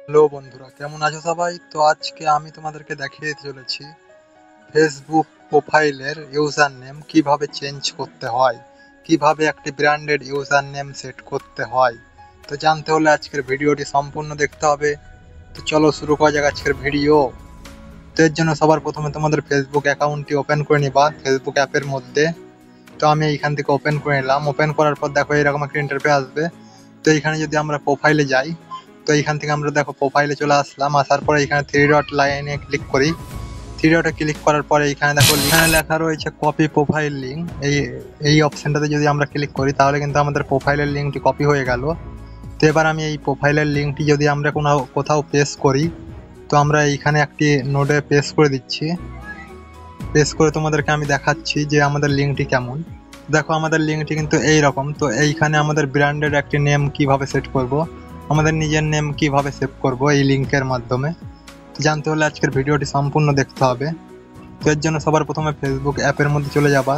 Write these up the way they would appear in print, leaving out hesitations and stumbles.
Hello বন্ধুরা, কেমন আছো সবাই? তো আজকে আমি তোমাদেরকে দেখিয়ে চলেছি ফেসবুক প্রোফাইলের ইউজার নেম কিভাবে চেঞ্জ করতে হয়, কিভাবে একটি ব্র্যান্ডেড ইউজার নেম সেট করতে হয়। তো জানতে হলে আজকের ভিডিওটি সম্পূর্ণ দেখতে হবে। তো চলো শুরু করা যাক আজকের ভিডিও। তো এর জন্য সবার প্রথমে তোমাদের ফেসবুক অ্যাকাউন্টটি ওপেন করে নিবা ফেসবুক অ্যাপের মধ্যে। তো আমি এইখান থেকে ওপেন করে নিলাম। ওপেন করার পর দেখো এরকম একটা ইন্টারফেস আসবে। তো এইখানে যদি আমরা প্রোফাইলে যাই, তো এইখান থেকে আমরা দেখো প্রোফাইলে চলে আসলাম। আসার পরে এখানে থ্রি ডট লাইনে ক্লিক করি। থ্রি ডটে ক্লিক করার পরে এইখানে দেখো এখানে লেখা রয়েছে কপি প্রোফাইল লিঙ্ক। এই অপশনটাতে যদি আমরা ক্লিক করি তাহলে কিন্তু আমাদের প্রোফাইলের লিঙ্কটি কপি হয়ে গেল। তো এবার আমি এই প্রোফাইলের লিঙ্কটি যদি আমরা কোথাও পেস্ট করি, তো আমরা এইখানে একটি নোডে পেস্ট করে দিচ্ছি। পেস্ট করে তোমাদেরকে আমি দেখাচ্ছি যে আমাদের লিঙ্কটি কেমন। দেখো আমাদের লিঙ্কটি কিন্তু এই রকম। তো এইখানে আমাদের ব্র্যান্ডেড একটি নেম কিভাবে সেট করব, আমাদের নিজের নেম কিভাবে সেভ করব এই লিঙ্কের মাধ্যমে, তো জানতে হলে আজকের ভিডিওটি সম্পূর্ণ দেখতে হবে। তো এর জন্য সবার প্রথমে ফেসবুক অ্যাপের মধ্যে চলে যাবা।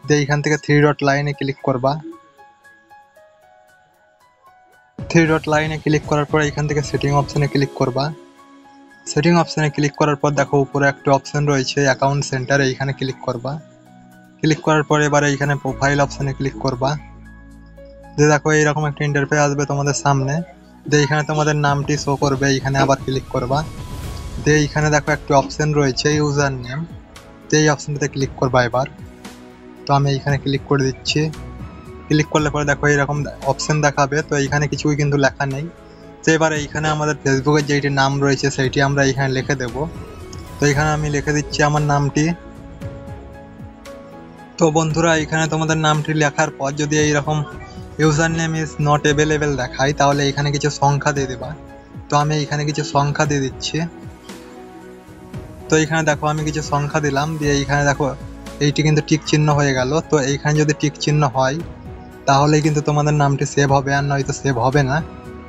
দিয়ে এইখান থেকে থ্রি ডট লাইনে ক্লিক করবা। থ্রি ডট লাইনে ক্লিক করার পর এইখান থেকে সেটিং অপশানে ক্লিক করবা। সেটিং অপশানে ক্লিক করার পর দেখো উপরে একটা অপশান রয়েছে অ্যাকাউন্ট সেন্টার, এইখানে ক্লিক করবা। ক্লিক করার পর এবার এইখানে প্রোফাইল অপশানে ক্লিক করবা। দিয়ে দেখো এইরকম একটা ইন্টারফেস আসবে তোমাদের সামনে। দিয়ে এইখানে তোমাদের নামটি শো করবে, এইখানে আবার ক্লিক করবা। দিয়ে এইখানে দেখো একটা অপশান রয়েছে ইউজার নেম, তো এই অপশানটাতে ক্লিক করবা এবার। তো আমি এইখানে ক্লিক করে দিচ্ছি। ক্লিক করলে পরে দেখো এইরকম অপশান দেখাবে। তো এইখানে কিছুই কিন্তু লেখা নেই। তো এবার এইখানে আমাদের ফেসবুকের যেইটি নাম রয়েছে সেইটি আমরা এইখানে লিখে দেব। তো এইখানে আমি লিখে দিচ্ছি আমার নামটি। তো বন্ধুরা এইখানে তোমাদের নামটি লেখার পর যদি এইরকম user name is not available দেখায়, তাহলে এখানে কিছু সংখ্যা দিয়ে দেবা। তো আমি এখানে কিছু সংখ্যা দিয়ে দিচ্ছি। তো এইখানে দেখো আমি কিছু সংখ্যা দিলাম। দিয়ে এইখানে দেখো এইটি কিন্তু টিক চিহ্ন হয়ে গেল। তো এইখানে যদি টিক চিহ্ন হয় তাহলে কিন্তু তোমাদের নামটি সেভ হবে, আর নয়তো সেভ হবে না।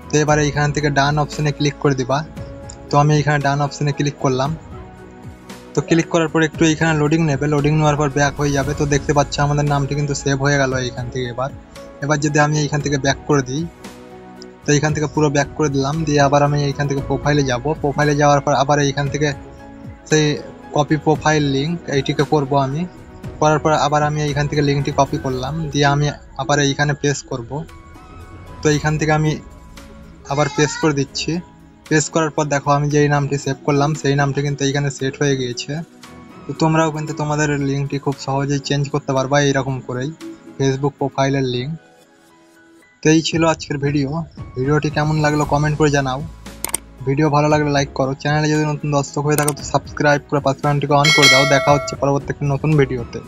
তো এবারে এইখান থেকে ডান অপশানে ক্লিক করে দিবা। তো আমি এইখানে ডান অপশানে ক্লিক করলাম। তো ক্লিক করার পর একটু এইখানে লোডিং নেবে, লোডিং নেওয়ার পর ব্যাক হয়ে যাবে। তো দেখতে পাচ্ছ আমাদের নামটি কিন্তু সেভ হয়ে গেল এইখান থেকে। এবার যদি আমি এইখান থেকে ব্যাক করে দিই, তো এইখান থেকে পুরো ব্যাক করে দিলাম। দিয়ে আবার আমি এইখান থেকে প্রোফাইলে যাব। প্রোফাইলে যাওয়ার পর আবার এইখান থেকে সেই কপি প্রোফাইল লিঙ্ক এইটিকে করব আমি। করার পর আবার আমি এইখান থেকে লিঙ্কটি কপি করলাম। দিয়ে আমি আবার এইখানে পেস্ট করব। তো এইখান থেকে আমি আবার পেস্ট করে দিচ্ছি। পেস্ট করার পর দেখো আমি যেই নামটি সেভ করলাম সেই নামটি কিন্তু এইখানে সেট হয়ে গিয়েছে। তো তোমরাও কিন্তু তোমাদের লিঙ্কটি খুব সহজেই চেঞ্জ করতে পারবা এইরকম করেই, ফেসবুক প্রোফাইলের লিঙ্ক। তো এই ছিল আজকের ভিডিওটি কেমন লাগলো কমেন্ট করে জানাও। ভিডিও ভালো লাগলে লাইক করো, চ্যানেলে যদি নতুন দর্শক হয়ে থাকো তো সাবস্ক্রাইব করে পাশে ঘন্টিকে অন করে দাও। দেখা হচ্ছে পরবর্তী একটা নতুন ভিডিওতে।